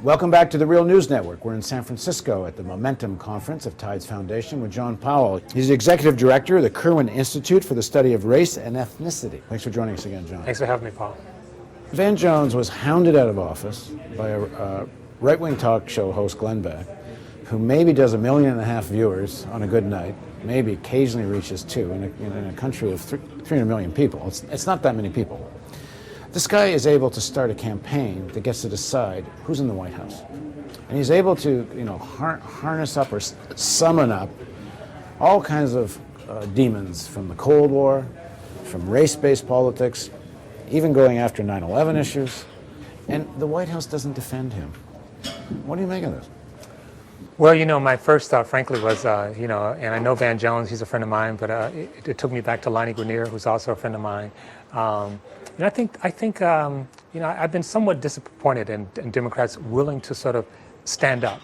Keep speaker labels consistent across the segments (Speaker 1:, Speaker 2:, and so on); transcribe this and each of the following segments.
Speaker 1: Welcome back to the Real News Network. We're in San Francisco at the Momentum Conference of Tides Foundation with John Powell. He's the Executive Director of the Kirwan Institute for the Study of Race and Ethnicity. Thanks for joining us again, John.
Speaker 2: Thanks for having me, Paul.
Speaker 1: Van Jones was hounded out of office by a right-wing talk show host, Glenn Beck, who maybe does 1.5 million viewers on a good night, maybe occasionally reaches 2 in a country of 300 million people. It's not that many people. This guy is able to start a campaign that gets to decide who's in the White House. And he's able to, harness up or summon up all kinds of demons from the Cold War, from race-based politics, even going after 9/11 issues. And the White House doesn't defend him. What do you make of this?
Speaker 2: Well, my first thought, frankly, was, and I know Van Jones, he's a friend of mine, but it took me back to Lonnie Grenier, who's also a friend of mine. And I think, I've been somewhat disappointed in Democrats willing to sort of stand up.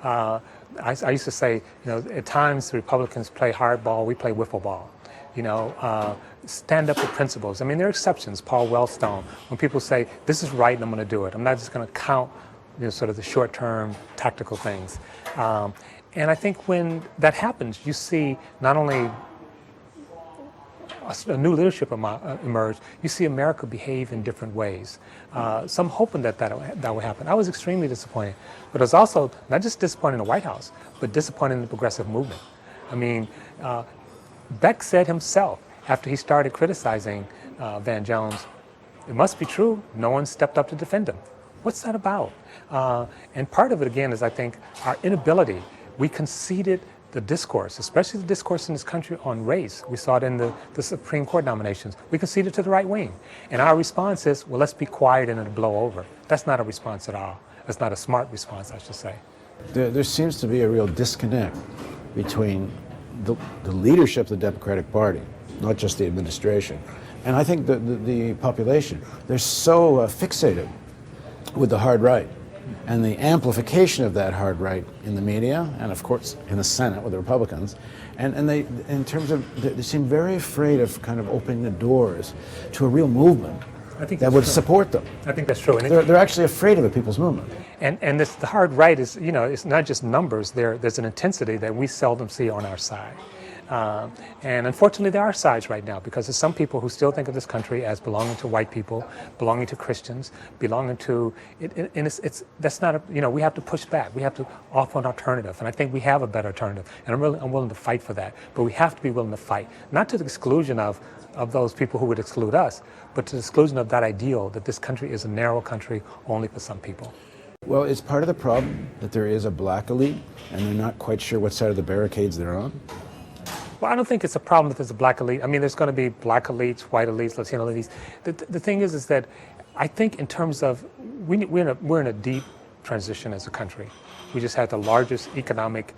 Speaker 2: I used to say, at times the Republicans play hardball, we play wiffle ball. Stand up for principles. I mean, there are exceptions. Paul Wellstone, when people say, this is right and I'm going to do it. I'm not just going to count sort of the short-term tactical things. And I think when that happens, you see not only a new leadership emerge, you see America behave in different ways. So I'm hoping that will happen. I was extremely disappointed, but I was also not just disappointed in the White House, but disappointed in the progressive movement. I mean, Beck said himself, after he started criticizing Van Jones, it must be true, no one stepped up to defend him. What's that about? And part of it, again, is I think our inability. We conceded the discourse, especially the discourse in this country on race. We saw it in the Supreme Court nominations. We conceded to the right wing. And our response is, well, let's be quiet and it'll blow over. That's not a response at all. That's not a smart response, I should say.
Speaker 1: There seems to be a real disconnect between the leadership of the Democratic Party, not just the administration, and I think the population. They're so fixated with the hard right and the amplification of that hard right in the media and, of course, in the Senate with the Republicans. And they, in terms of, they seem very afraid of kind of opening the doors to a real movement that would support them.
Speaker 2: I think that's true.
Speaker 1: They're actually afraid of the people's movement.
Speaker 2: And the hard right is, it's not just numbers. There's an intensity that we seldom see on our side. And unfortunately, there are sides right now because there's some people who still think of this country as belonging to white people, belonging to Christians, belonging to and that's not we have to push back. We have to offer an alternative, and I think we have a better alternative. And I'm willing to fight for that. But we have to be willing to fight, not to the exclusion of those people who would exclude us, but to the exclusion of that ideal that this country is a narrow country only for some people.
Speaker 1: Well, it's part of the problem that there is a black elite, and they're not quite sure what side of the barricades they're on.
Speaker 2: Well, I don't think it's a problem that there's a black elite. I mean, there's going to be black elites, white elites, Latino elites. The thing is that I think in terms of we're in a deep transition as a country. We just had the largest economic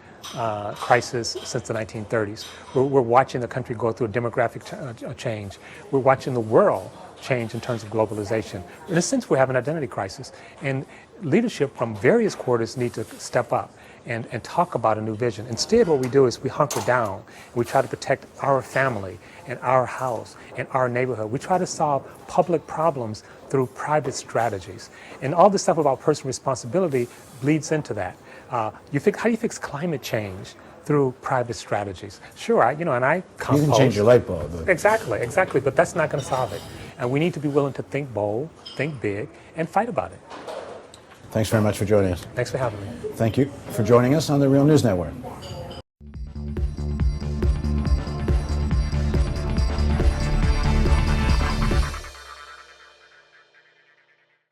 Speaker 2: crisis since the 1930s. We're watching the country go through a demographic change. We're watching the world change in terms of globalization. In a sense, we have an identity crisis. And leadership from various quarters need to step up and talk about a new vision. Instead, what we do is we hunker down and we try to protect our family and our house and our neighborhood. We try to solve public problems through private strategies. And all this stuff about personal responsibility bleeds into that. How do you fix climate change? Through private strategies. Sure, and I compost.
Speaker 1: You can change your light bulb. But...
Speaker 2: Exactly, but that's not going to solve it. And we need to be willing to think bold, think big, and fight about it.
Speaker 1: Thanks very much for joining us.
Speaker 2: Thanks for having me.
Speaker 1: Thank you for joining us on the Real News Network.